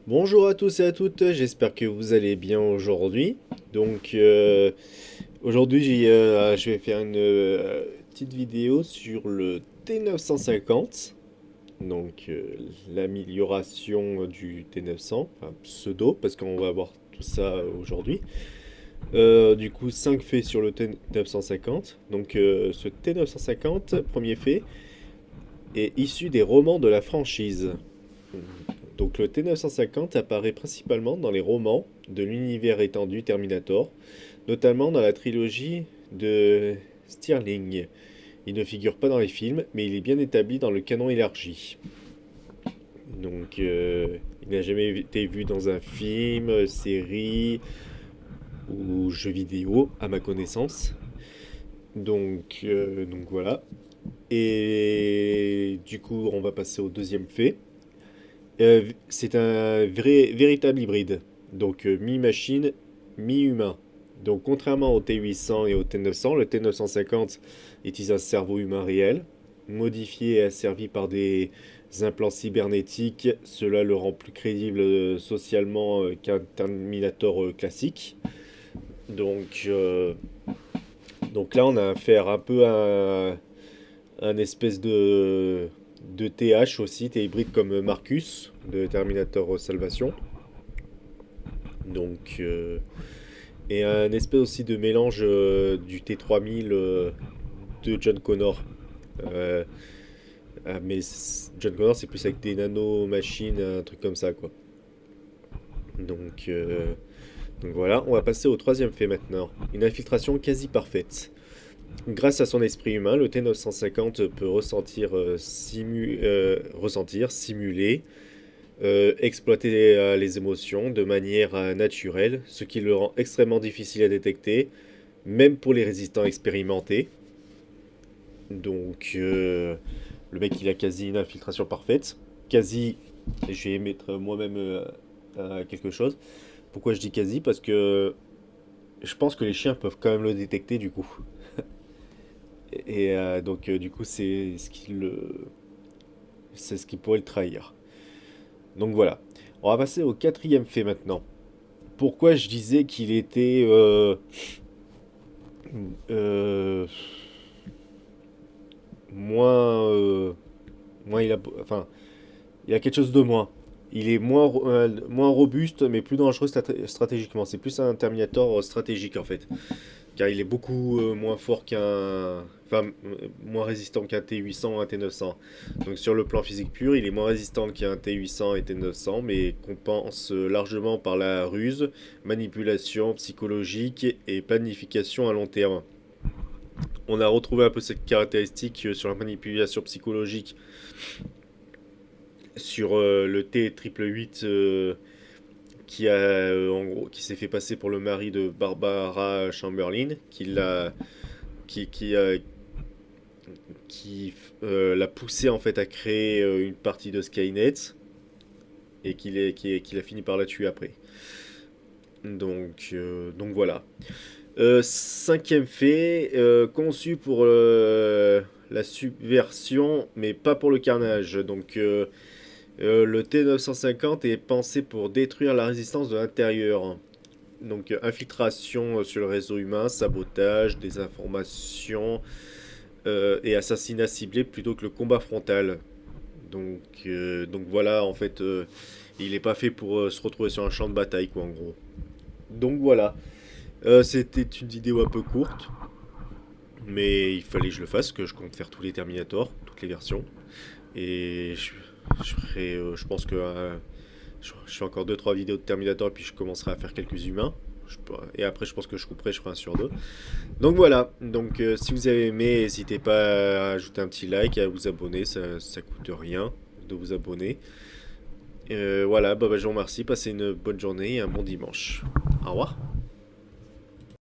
Bonjour à tous et à toutes, j'espère que vous allez bien aujourd'hui. Donc aujourd'hui je vais faire une petite vidéo sur le T950, donc l'amélioration du T900, enfin pseudo, parce qu'on va voir tout ça aujourd'hui. Du coup 5 faits sur le T950. Donc ce T950, premier fait, est issu des romans de la franchise. Donc le T950 apparaît principalement dans les romans de l'univers étendu Terminator, notamment dans la trilogie de Stirling. Il ne figure pas dans les films, mais il est bien établi dans le canon élargi. Donc il n'a jamais été vu dans un film, série ou jeu vidéo, à ma connaissance. Donc voilà. Et du coup, on va passer au deuxième fait. C'est un véritable hybride, donc mi-machine, mi-humain. Donc contrairement au T800 et au T900, le T950 utilise un cerveau humain réel, modifié et asservi par des implants cybernétiques. Cela le rend plus crédible socialement qu'un Terminator classique. Donc, euh, donc là, on a affaire un peu à un espèce de TH aussi, T hybride comme Marcus de Terminator Salvation. Donc, et un espèce aussi de mélange du T3000 de John Connor. Euh, mais John Connor, c'est plus avec des nanomachines, un truc comme ça, quoi. Donc, euh, donc voilà, on va passer au troisième fait maintenant. Une infiltration quasi parfaite. Grâce à son esprit humain, le T950 peut ressentir, simuler, exploiter les émotions de manière naturelle, ce qui le rend extrêmement difficile à détecter, même pour les résistants expérimentés. Donc, le mec, il a quasi une infiltration parfaite. Quasi, et je vais mettre moi-même quelque chose. Pourquoi je dis quasi? Parce que je pense que les chiens peuvent quand même le détecter du coup. Et du coup, c'est ce qui pourrait le trahir. Donc voilà. On va passer au quatrième fait maintenant. Pourquoi je disais qu'il était euh, moins, moins enfin, il a quelque chose de moins. Il est moins robuste, mais plus dangereux stratégiquement. C'est plus un Terminator stratégique en fait. Car il est beaucoup moins fort moins résistant qu'un T800 ou un T900. Donc sur le plan physique pur, il est moins résistant qu'un T800 et T900, mais compense largement par la ruse, manipulation psychologique et planification à long terme. On a retrouvé un peu cette caractéristique sur la manipulation psychologique sur le T888 en gros, qui s'est fait passer pour le mari de Barbara Chamberlain, qui, a- qui l'a poussé en fait à créer une partie de Skynet et qu'il a fini par la tuer après. Donc voilà. Cinquième fait, conçu pour la subversion, mais pas pour le carnage. Le T950 est pensé pour détruire la résistance de l'intérieur. Donc infiltration sur le réseau humain, sabotage, désinformation et assassinat ciblé plutôt que le combat frontal. Donc voilà, en fait, il n'est pas fait pour se retrouver sur un champ de bataille, quoi, en gros. Donc voilà. C'était une vidéo un peu courte, mais il fallait que je le fasse, que je compte faire tous les Terminator, toutes les versions. Et je pense que je fais encore deux trois vidéos de Terminator et puis je commencerai à faire quelques humains. Et après, je pense que je couperai, je ferai un sur deux. Donc voilà, si vous avez aimé, n'hésitez pas à ajouter un petit like, à vous abonner, ça coûte rien de vous abonner. Voilà, je vous remercie, passez une bonne journée et un bon dimanche. Au revoir.